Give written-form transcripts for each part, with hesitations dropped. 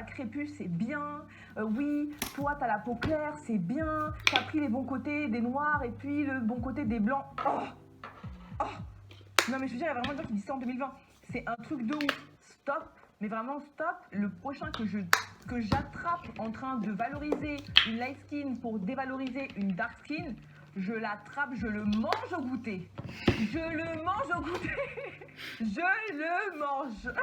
pas crépus, c'est bien. Oui, toi, t'as la peau claire, c'est bien. T'as pris les bons côtés des noirs et puis le bon côté des blancs. Oh, oh. Non, mais je veux dire, il y a vraiment des gens qui disent ça en 2020. C'est un truc de ouf. Stop. Mais vraiment, stop. Le prochain que j'attrape en train de valoriser une light skin pour dévaloriser une dark skin, je l'attrape, je le mange au goûter. Je le mange au goûter. Je le mange.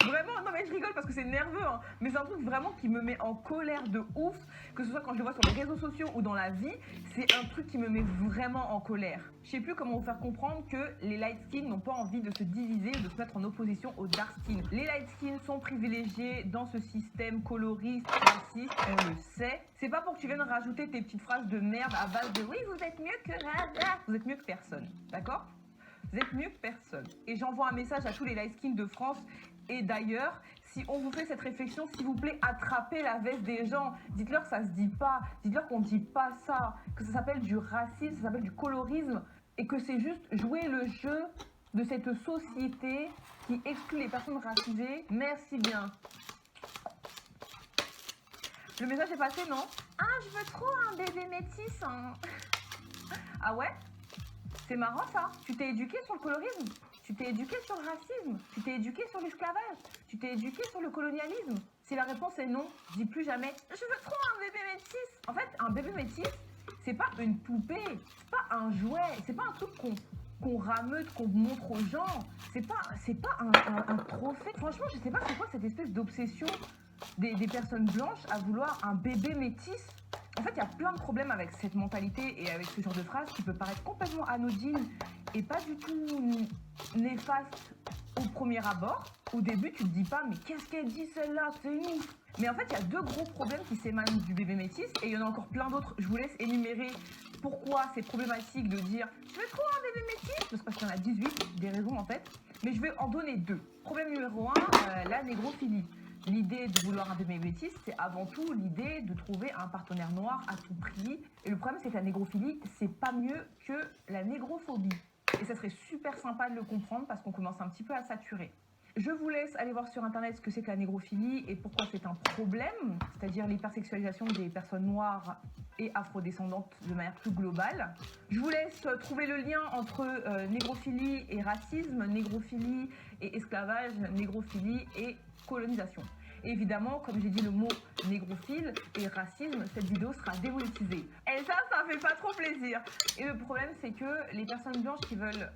Vraiment, non mais je rigole parce que c'est nerveux, hein. Mais c'est un truc vraiment qui me met en colère de ouf. Que ce soit quand je le vois sur les réseaux sociaux ou dans la vie, c'est un truc qui me met vraiment en colère. Je sais plus comment vous faire comprendre que les light skins n'ont pas envie de se diviser ou de se mettre en opposition aux dark skins. Les light skins sont privilégiés dans ce système coloriste, raciste, on le sait. C'est pas pour que tu viennes rajouter tes petites phrases de merde à base de oui, vous êtes mieux que Rada. Vous êtes mieux que personne, d'accord? Vous êtes mieux que personne. Et j'envoie un message à tous les light skins de France et d'ailleurs, si on vous fait cette réflexion, s'il vous plaît, attrapez la veste des gens. Dites-leur que ça se dit pas. Dites-leur qu'on dit pas ça. Que ça s'appelle du racisme, ça s'appelle du colorisme. Et que c'est juste jouer le jeu de cette société qui exclut les personnes racisées. Merci bien. Le message est passé, non? Ah, je veux trop un bébé métis. Hein. Ah ouais? C'est marrant ça. Tu t'es éduqué sur le colorisme. Tu t'es éduqué sur le racisme, tu t'es éduqué sur l'esclavage, tu t'es éduqué sur le colonialisme. Si la réponse est non, dis plus jamais « Je veux trop un bébé métis ». En fait, un bébé métis, c'est pas une poupée, c'est pas un jouet, c'est pas un truc qu'on rameute, qu'on montre aux gens. C'est pas un trophée. Franchement, je sais pas c'est quoi cette espèce d'obsession des personnes blanches à vouloir un bébé métis. En fait, il y a plein de problèmes avec cette mentalité et avec ce genre de phrase qui peut paraître complètement anodine et pas du tout néfaste au premier abord. Au début, tu te dis pas, mais qu'est-ce qu'elle dit celle-là? C'est ouf. Mais en fait, il y a deux gros problèmes qui s'émanent du bébé métis et il y en a encore plein d'autres. Je vous laisse énumérer pourquoi c'est problématique de dire « Je veux trop un bébé métis » parce qu'il y en a 18, des raisons en fait. Mais je vais en donner deux. Problème numéro 1, la négrophilie. L'idée de vouloir un bébé métis, c'est avant tout l'idée de trouver un partenaire noir à tout prix. Et le problème, c'est que la négrophilie, c'est pas mieux que la négrophobie. Et ça serait super sympa de le comprendre parce qu'on commence un petit peu à saturer. Je vous laisse aller voir sur internet ce que c'est que la négrophilie et pourquoi c'est un problème, c'est-à-dire l'hypersexualisation des personnes noires et afrodescendantes de manière plus globale. Je vous laisse trouver le lien entre négrophilie et racisme, négrophilie et esclavage, négrophilie et colonisation. Et évidemment, comme j'ai dit le mot négrophile et racisme, cette vidéo sera démonétisée. Et ça fait pas trop plaisir. Et le problème, c'est que les personnes blanches qui veulent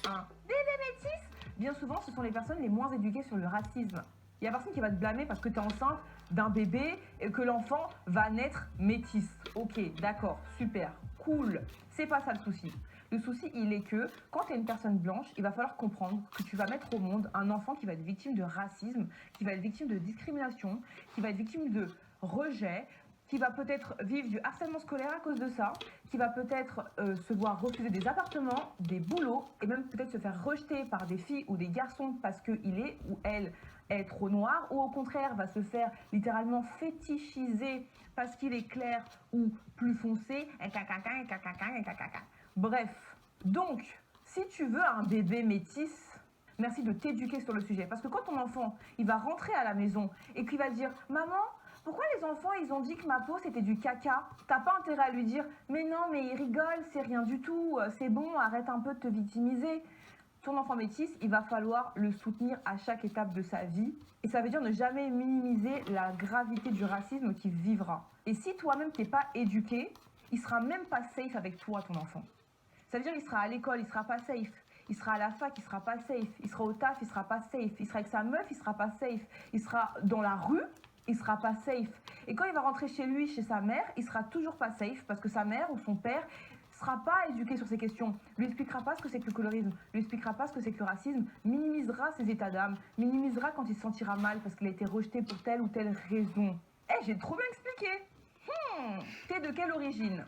un bébé métis, bien souvent, ce sont les personnes les moins éduquées sur le racisme. Il y a personne qui va te blâmer parce que tu es enceinte d'un bébé et que l'enfant va naître métis. Ok, d'accord, super, cool. C'est pas ça le souci. Le souci, il est que quand tu es une personne blanche, il va falloir comprendre que tu vas mettre au monde un enfant qui va être victime de racisme, qui va être victime de discrimination, qui va être victime de rejet, qui va peut-être vivre du harcèlement scolaire à cause de ça, qui va peut-être se voir refuser des appartements, des boulots, et même peut-être se faire rejeter par des filles ou des garçons parce qu'il est ou elle est trop noir, ou au contraire va se faire littéralement fétichiser parce qu'il est clair ou plus foncé, bref. Donc, si tu veux un bébé métis, merci de t'éduquer sur le sujet. Parce que quand ton enfant, il va rentrer à la maison et qu'il va dire « Maman, pourquoi les enfants, ils ont dit que ma peau, c'était du caca ?» T'as pas intérêt à lui dire « Mais non, mais il rigole, c'est rien du tout, c'est bon, arrête un peu de te victimiser. » Ton enfant métis, il va falloir le soutenir à chaque étape de sa vie. Et ça veut dire ne jamais minimiser la gravité du racisme qu'il vivra. Et si toi-même, t'es pas éduqué, il sera même pas safe avec toi, ton enfant. Ça veut dire qu'il sera à l'école, il sera pas safe. Il sera à la fac, il sera pas safe. Il sera au taf, il sera pas safe. Il sera avec sa meuf, il sera pas safe. Il sera dans la rue, il sera pas safe. Et quand il va rentrer chez lui, chez sa mère, il sera toujours pas safe parce que sa mère ou son père sera pas éduqué sur ces questions, lui expliquera pas ce que c'est que le colorisme, lui expliquera pas ce que c'est que le racisme, minimisera ses états d'âme, minimisera quand il se sentira mal parce qu'il a été rejeté pour telle ou telle raison. Eh, j'ai trop bien expliqué. T'es de quelle origine?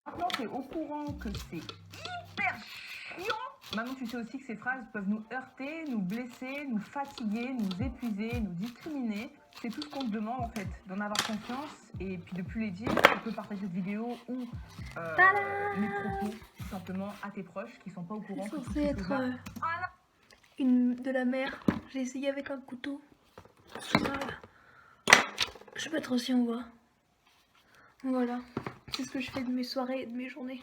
Maintenant, tu es au courant que c'est hyper chiant. Maintenant, tu sais aussi que ces phrases peuvent nous heurter, nous blesser, nous fatiguer, nous épuiser, nous discriminer. C'est tout ce qu'on te demande en fait, d'en avoir confiance et puis de plus les dire. Tu peux partager cette vidéo ou mes propos tout simplement à tes proches qui sont pas au courant. C'est censé être une de la mer. J'ai essayé avec un couteau. Voilà. Je sais pas trop si on voit. Voilà. C'est ce que je fais de mes soirées et de mes journées.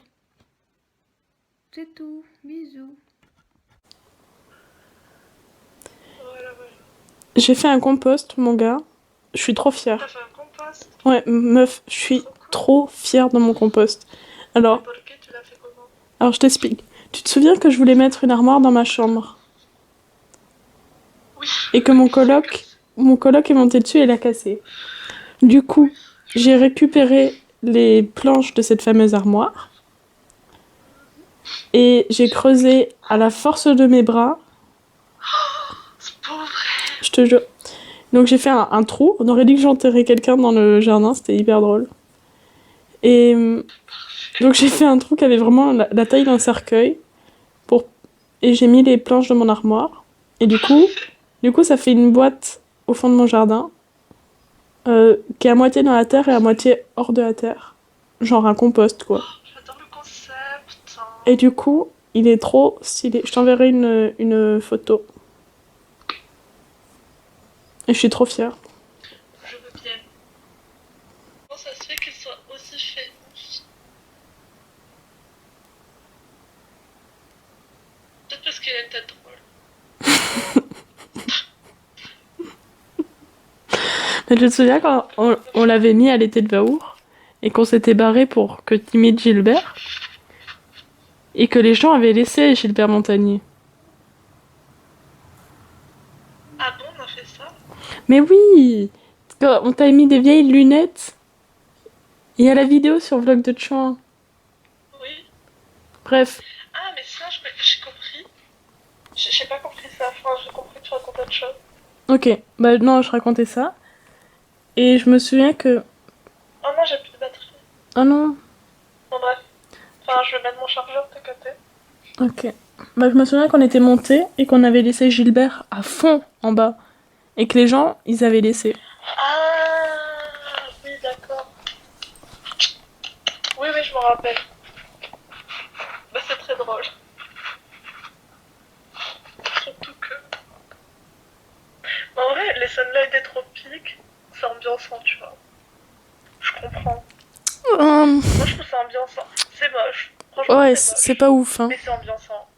C'est tout. Bisous. J'ai fait un compost, mon gars. Je suis trop fière. T'as fait un compost? Ouais, meuf, je suis trop fière de mon compost. Alors, Tu l'as fait comment? alors je t'explique. Tu te souviens que je voulais mettre une armoire dans ma chambre? Oui. Et que mon coloc est monté dessus et l'a cassé. Du coup, j'ai récupéré les planches de cette fameuse armoire. Et j'ai creusé à la force de mes bras. C'est pas vrai. Je te jure. Donc j'ai fait un trou. On aurait dit que j'enterrais quelqu'un dans le jardin. C'était hyper drôle. Et donc j'ai fait un trou qui avait vraiment la taille d'un cercueil. Et j'ai mis les planches de mon armoire. Et du coup ça fait une boîte au fond de mon jardin. Qui est à moitié dans la terre et à moitié hors de la terre. Genre un compost quoi. J'adore le concept. Et du coup, il est trop stylé. Je t'enverrai une photo. Et je suis trop fière. Je veux bien. Comment ça se fait qu'il soit aussi fait? Peut-être parce qu'il a une tête drôle. Mais tu te souviens quand on l'avait mis à l'été de Vaour et qu'on s'était barré pour que tu imites Gilbert et que les gens avaient laissé Gilbert Montagnier. Ah bon, on a fait ça? Mais oui, on t'a mis des vieilles lunettes. Il y a la vidéo sur Vlog de Chouin. Oui. Bref. Ah mais ça, j'ai compris. J'ai pas compris ça. Enfin, j'ai compris que tu racontes autre chose. Ok, bah non, je racontais ça. Et je me souviens que... Oh non, j'ai plus de batterie. Oh non. Bon bref. Enfin, je vais mettre mon chargeur de côté. Ok. Bah je me souviens qu'on était montés et qu'on avait laissé Gilbert à fond en bas. Et que les gens, ils avaient laissé. Ah oui, d'accord. Oui, oui, je m'en rappelle. Bah c'est très drôle. Surtout que... En vrai, les sunlights des tropiques, c'est ambiançant, tu vois. Je comprends. Moi, je trouve ça ambiançant. C'est moche. Franchement, Ouais, c'est moche. c'est pas ouf, hein. Mais c'est ambiançant.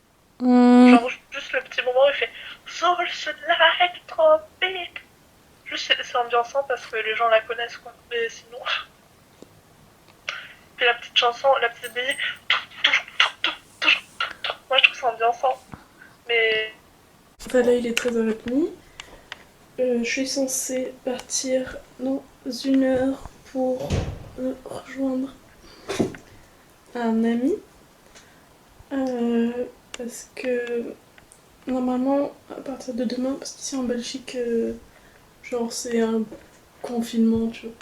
Genre, juste le petit moment où il fait Soul Sunlight tropique. Juste, c'est ambiançant parce que les gens la connaissent, quoi. Mais sinon... Puis la petite chanson, la petite musique... Moi, je trouve ça ambiançant. Mais... Enfin, là, il est 13h30. Je suis censée partir dans 1 heure pour rejoindre un ami. Parce que normalement, à partir de demain, parce qu'ici en Belgique, genre c'est un confinement, tu vois.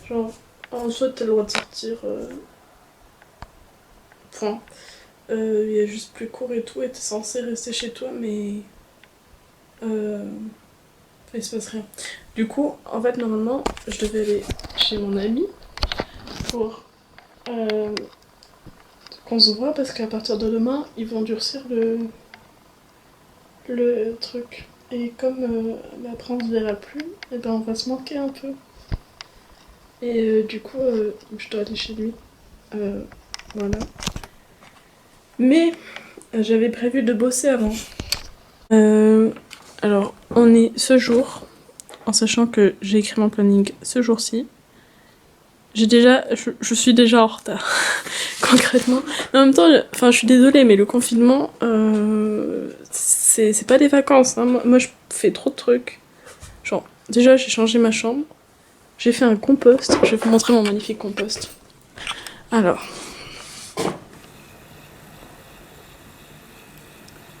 Genre, en soi, t'as le droit de sortir. Point. Il y a juste plus cours et tout, et t'es censé rester chez toi, mais. Il se passe rien. Du coup, en fait, normalement, je devais aller chez mon ami pour qu'on se voit parce qu'à partir de demain, ils vont durcir le truc. Et comme après on se verra plus, et ben on va se manquer un peu. Et du coup, je dois aller chez lui. Voilà. Mais j'avais prévu de bosser avant. Alors, on est ce jour, en sachant que j'ai écrit mon planning ce jour-ci. Je suis déjà en retard, concrètement. Mais en même temps, enfin, je suis désolée, mais le confinement, c'est pas des vacances. Hein. Moi, je fais trop de trucs. Genre, déjà, j'ai changé ma chambre. J'ai fait un compost. Je vais vous montrer mon magnifique compost. Alors.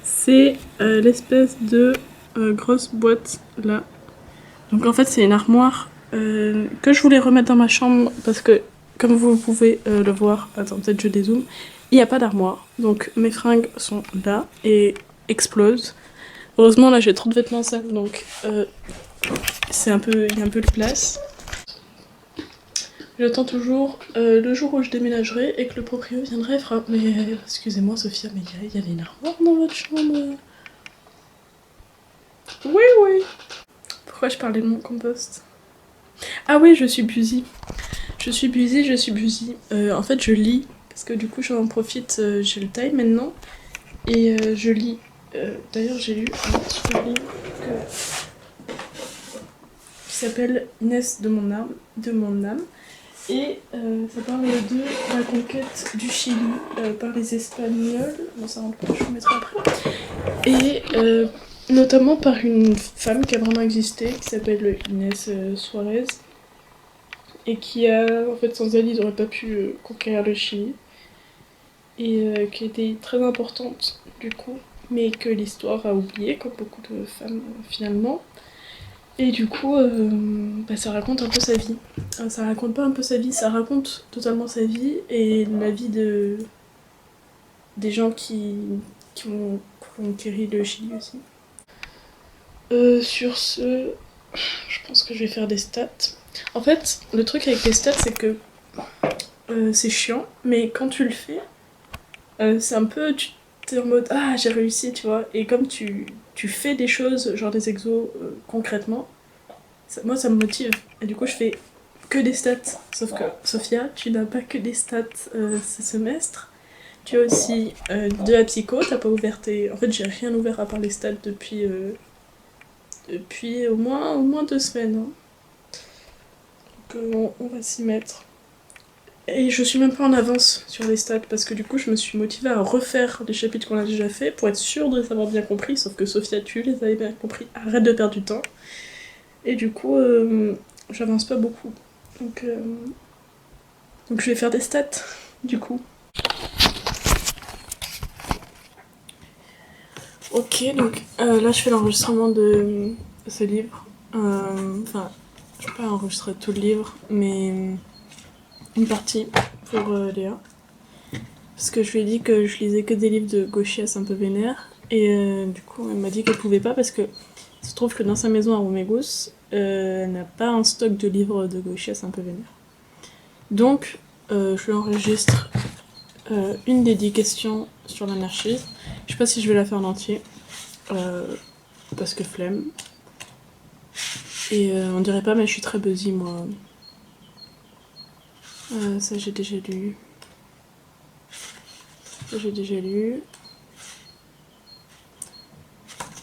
C'est l'espèce de grosse boîte là. Donc en fait, c'est une armoire que je voulais remettre dans ma chambre parce que comme vous pouvez le voir, attends, peut-être je dézoome, il n'y a pas d'armoire. Donc mes fringues sont là et explosent. Heureusement, là j'ai trop de vêtements sales, donc il y a un peu de place. J'attends toujours le jour où je déménagerai et que le proprio viendrait frapper. Mais excusez-moi Sophia, mais il y a une armoire dans votre chambre. Oui, oui. Pourquoi je parlais de mon compost? Ah oui, je suis busy. Je suis busy. En fait, je lis, parce que du coup, j'en profite, j'ai le time maintenant. Et je lis. D'ailleurs, j'ai lu un super livre qui s'appelle Inès de mon âme. Et ça parle de la conquête du Chili par les Espagnols. Bon, ça rentre pas, je vous mettrai après. Et notamment par une femme qui a vraiment existé, qui s'appelle Inès Suarez. Et qui a, en fait, sans elle, ils n'auraient pas pu conquérir le Chili. Et qui était très importante, du coup, mais que l'histoire a oublié, comme beaucoup de femmes, finalement. Et du coup, ça raconte un peu sa vie. Ça raconte pas un peu sa vie, ça raconte totalement sa vie et la vie des gens qui ont conquéri le Chili aussi. Sur ce, je pense que je vais faire des stats. En fait, le truc avec les stats, c'est que c'est chiant, mais quand tu le fais, c'est un peu... T'es en mode ah j'ai réussi, tu vois, et comme tu fais des choses, genre des exos concrètement, moi ça me motive, et du coup je fais que des stats, sauf que Sophia, tu n'as pas que des stats ce semestre, tu as aussi de la psycho, t'as pas ouvert tes... En fait j'ai rien ouvert à part les stats depuis au moins 2 semaines, hein. Donc on va s'y mettre. Et je suis même pas en avance sur les stats parce que du coup je me suis motivée à refaire les chapitres qu'on a déjà fait pour être sûre de les avoir bien compris, sauf que Sophia tu les avais bien compris, arrête de perdre du temps. Et du coup j'avance pas beaucoup. Donc je vais faire des stats du coup. Ok, donc là je fais l'enregistrement de ce livre. Enfin, je vais pas enregistrer tout le livre, mais une partie pour Léa. Parce que je lui ai dit que je lisais que des livres de gauchias un peu vénères. Et du coup, elle m'a dit qu'elle pouvait pas parce que il se trouve que dans sa maison à Romégous, elle n'a pas un stock de livres de gauchias un peu vénères. Donc, je lui enregistre une des 10 questions sur l'anarchie. Je sais pas si je vais la faire en entier. Parce que flemme. Et on dirait pas, mais je suis très busy moi. Ça j'ai déjà lu.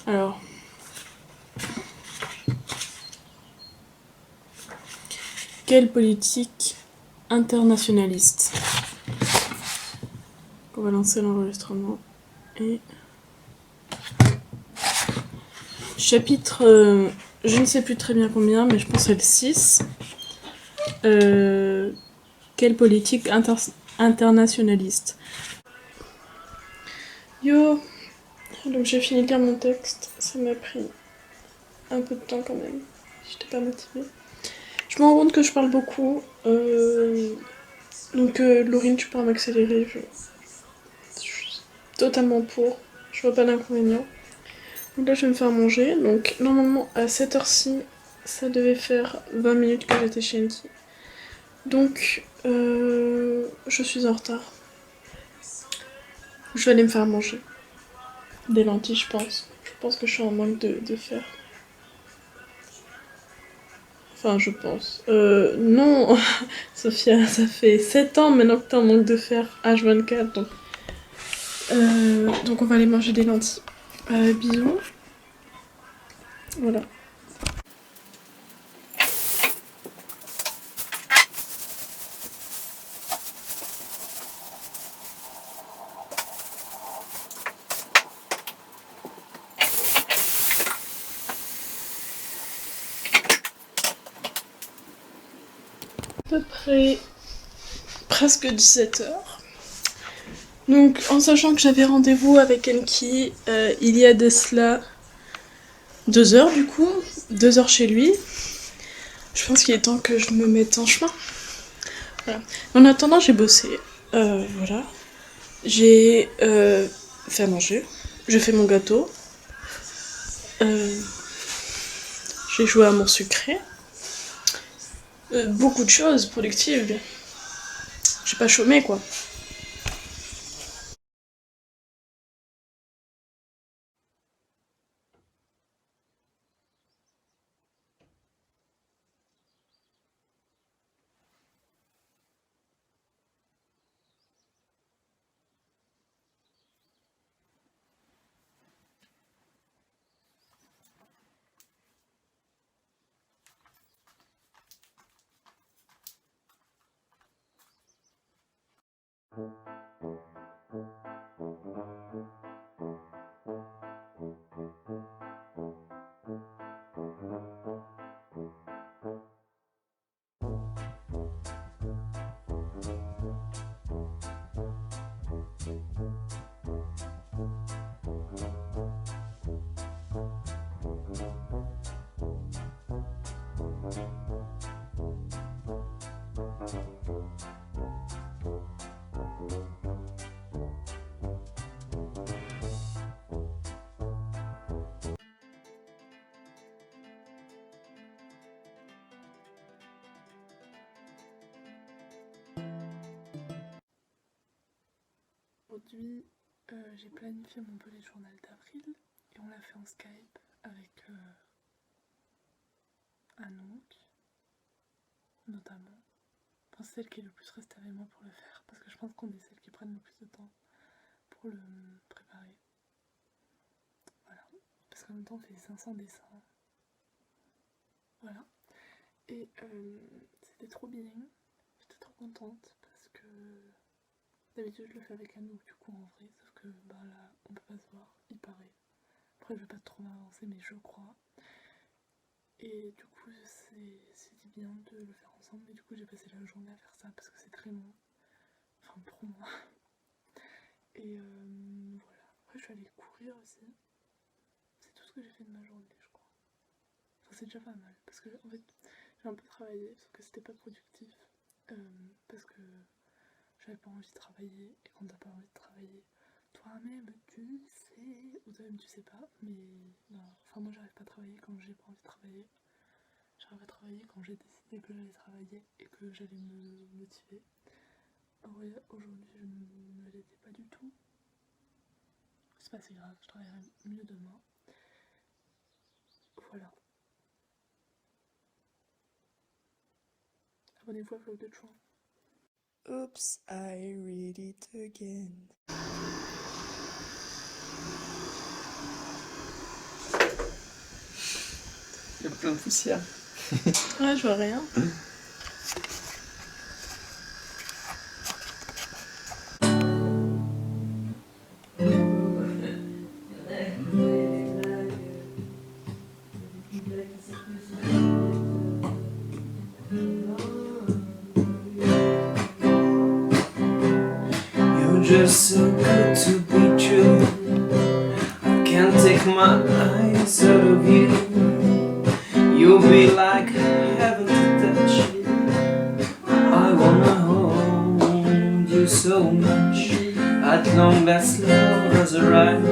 Alors. Quelle politique internationaliste? On va lancer l'enregistrement. Et... Chapitre... je ne sais plus très bien combien, mais je pense que c'est le 6. Quelle politique internationaliste? Yo! Donc j'ai fini de lire mon texte. Ça m'a pris un peu de temps quand même. J'étais pas motivée. Je me rends compte que je parle beaucoup. Donc Laurine, tu pourras m'accélérer. Je suis totalement pour. Je vois pas d'inconvénient. Donc là je vais me faire manger. Donc normalement à cette heure-ci, ça devait faire 20 minutes que j'étais chez Enki. Donc je suis en retard. Je vais aller me faire manger. Des lentilles je pense. Je pense que je suis en manque de fer. Enfin, je pense. Non, Sophia, ça fait 7 ans maintenant que t'es en manque de fer H24, donc on va aller manger des lentilles. Bisous. Voilà. À peu près presque 17h. Donc en sachant que j'avais rendez-vous avec Enki il y a de cela 2 heures du coup, 2 heures chez lui, je pense qu'il est temps que je me mette en chemin. Voilà. En attendant, j'ai bossé. Voilà. J'ai fait à manger. J'ai fait mon gâteau. J'ai joué à mon sucré. Beaucoup de choses productives. J'ai pas chômé, quoi. Aujourd'hui, j'ai planifié mon bullet journal d'avril et on l'a fait en Skype avec Anouk, notamment. Enfin, c'est celle qui est le plus restée avec moi pour le faire parce que je pense qu'on est celles qui prennent le plus de temps pour le préparer. Voilà, parce qu'en même temps on fait 500 dessins. Voilà, et c'était trop bien, j'étais trop contente parce que d'habitude je le fais avec Anouk du coup en vrai, sauf que bah là on peut pas se voir, il paraît. Après je vais pas trop m'avancer mais je crois. Et du coup c'est dit bien de le faire ensemble, mais du coup j'ai passé la journée à faire ça parce que c'est très long. Enfin pour moi. Et voilà. Après je suis allée courir aussi. C'est tout ce que j'ai fait de ma journée je crois. Enfin c'est déjà pas mal parce que en fait j'ai un peu travaillé sauf que c'était pas productif. Parce que j'avais pas envie de travailler, et quand t'as pas envie de travailler, toi-même tu sais, ou toi-même tu sais pas, mais non, enfin moi j'arrive pas à travailler quand j'ai pas envie de travailler, j'arrive à travailler quand j'ai décidé que j'allais travailler et que j'allais me motiver. Ouais, aujourd'hui je ne l'étais pas du tout, c'est pas si grave, je travaillerai mieux demain. Voilà. Abonnez-vous à Vlog de Chouin. Oops, I read it again. Il y a plein de poussière. Ouais, je vois rien. You're just so good to be true. I can't take my eyes out of you. You'll be like heaven to touch. I wanna hold you so much. At long last love has arrived,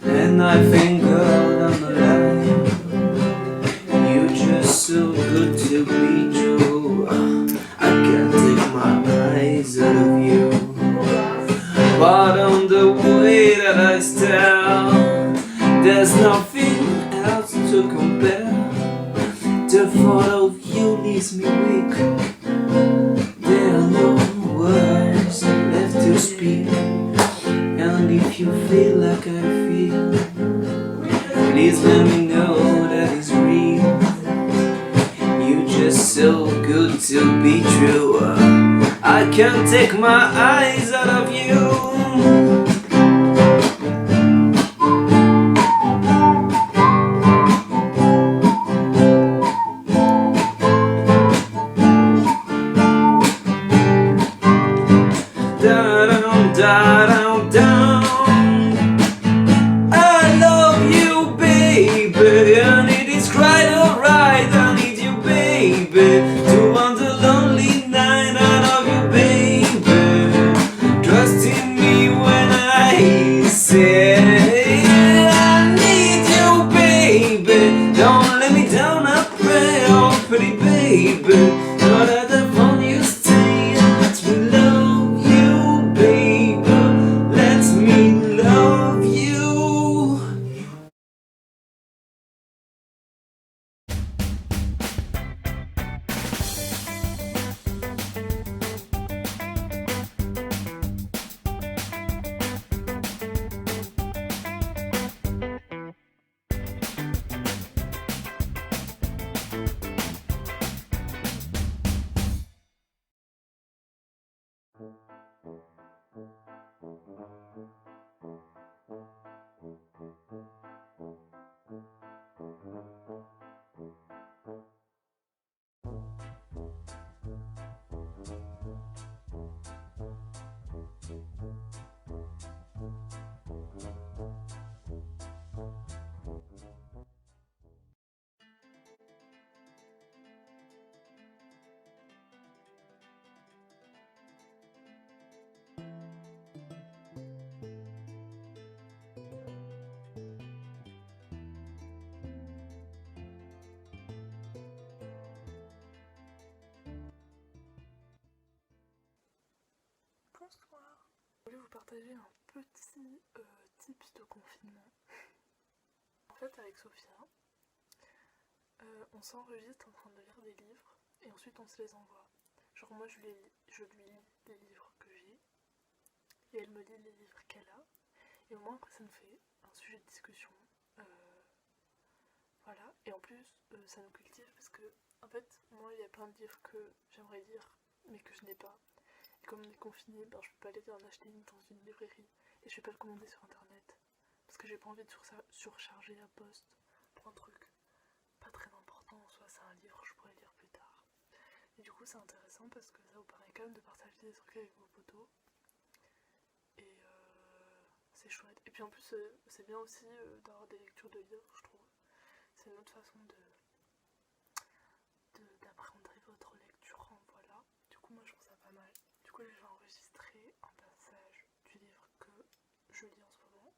and I thank God I'm alive. You're just so good to be true. I can't take my eyes out of you. But on the way that I stand, there's nothing else to compare. The thought of you leaves me weak. There are no words left to speak. And if you feel like I feel, please let me know that it's real. You're just so good to be true. I can't take my eyes out of you. Down, down, down. I love you, baby, and it is quite alright. I need you, baby, to want the lonely night. baby. Not at the phone you stay and let me love you, baby. Let me love you. Bonsoir. Je voulais vous partager un petit tips de confinement. En fait, avec Sophia, on s'enregistre en train de lire des livres et ensuite on se les envoie. Genre moi je lui lis des livres que j'ai et elle me lit les livres qu'elle a et au moins après ça me fait un sujet de discussion. Voilà, et en plus ça nous cultive parce que en fait moi il y a plein de livres que j'aimerais lire mais que je n'ai pas. Et comme on est confiné, ben, je peux pas aller en acheter une dans une librairie et je vais pas le commander sur internet parce que j'ai pas envie de surcharger la poste pour un truc pas très important en soi, c'est un livre que je pourrais lire plus tard. Et du coup c'est intéressant parce que ça vous permet quand même de partager des trucs avec vos potos et c'est chouette. Et puis en plus c'est bien aussi d'avoir des lectures de livres, je trouve. C'est une autre façon d'appréhender votre lecture, voilà. Du coup moi je trouve ça pas mal. Du coup là je vais enregistrer un passage du livre que je lis en ce moment.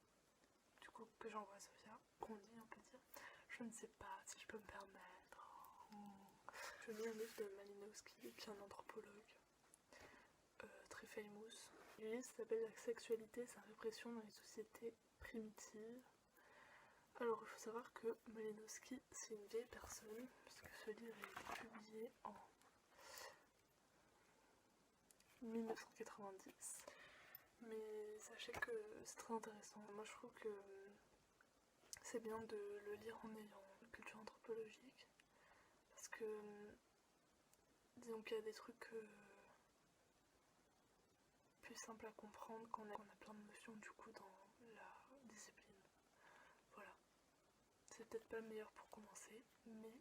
Du coup que j'envoie à Sophia, qu'on lit on peut dire. Je ne sais pas si je peux me permettre. Je lis un livre de Malinowski, qui est un anthropologue très famous. Le livre s'appelle La sexualité et sa répression dans les sociétés primitives. Alors il faut savoir que Malinowski c'est une vieille personne, puisque ce livre a été publié en 1990. Mais sachez que c'est très intéressant. Moi je trouve que c'est bien de le lire en ayant une culture anthropologique. Parce que disons qu'il y a des trucs plus simples à comprendre quand on a plein de notions du coup dans la discipline. Voilà. C'est peut-être pas le meilleur pour commencer, mais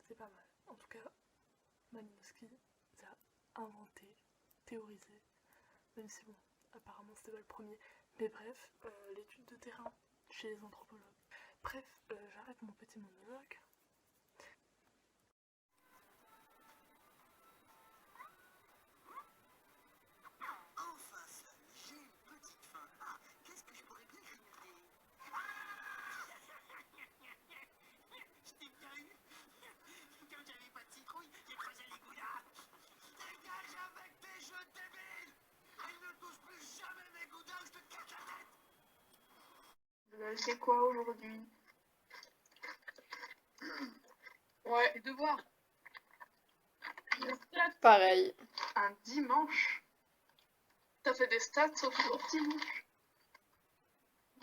c'est pas mal. En tout cas, Malinowski a inventé, théorisé, même si bon, apparemment c'était pas le premier. Mais bref, l'étude de terrain chez les anthropologues. Bref, j'arrête mon petit monologue. Enfin seul, j'ai une petite faim. Ah, qu'est-ce que je pourrais bien grignoter? Je t'ai bien eu. Comme j'avais pas de citrouille, j'ai creusé les goudas. Dégage avec tes jeux débiles. Et ne touche plus jamais mes goudas ou je te casse la tête. Vous avez fait quoi aujourd'hui? Ouais, les devoirs. Des stats. Pareil. Un dimanche. T'as fait des stats, Sophie? Dimanche.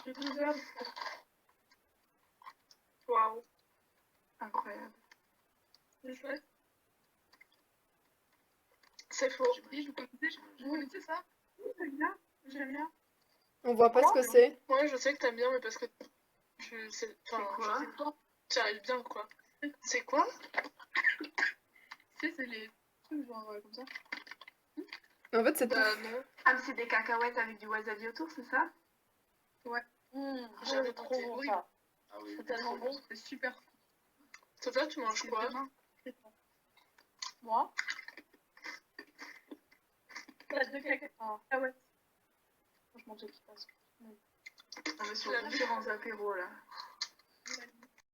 J'ai 2 heures de stats. Waouh. Incroyable. C'est chouette. C'est faux. Oui, vous connaissez ça? Oui, j'aime bien. J'aime bien. On voit pas ce que c'est. Ouais, je sais que t'aimes bien, mais parce que C'est quoi? tu arrives bien, quoi. C'est quoi? Tu sais, c'est les trucs genre comme ça. En fait, c'est tout. Non. Ah, mais c'est des cacahuètes avec du wasabi autour, c'est ça? J'avais trop bon, ça. Ah oui. C'est tellement bon. C'est super. Sophia, tu manges quoi? Moi? Pas de cacahuètes. Ah ouais. Franchement, j'ai kiffé. On est sur différents apéros là.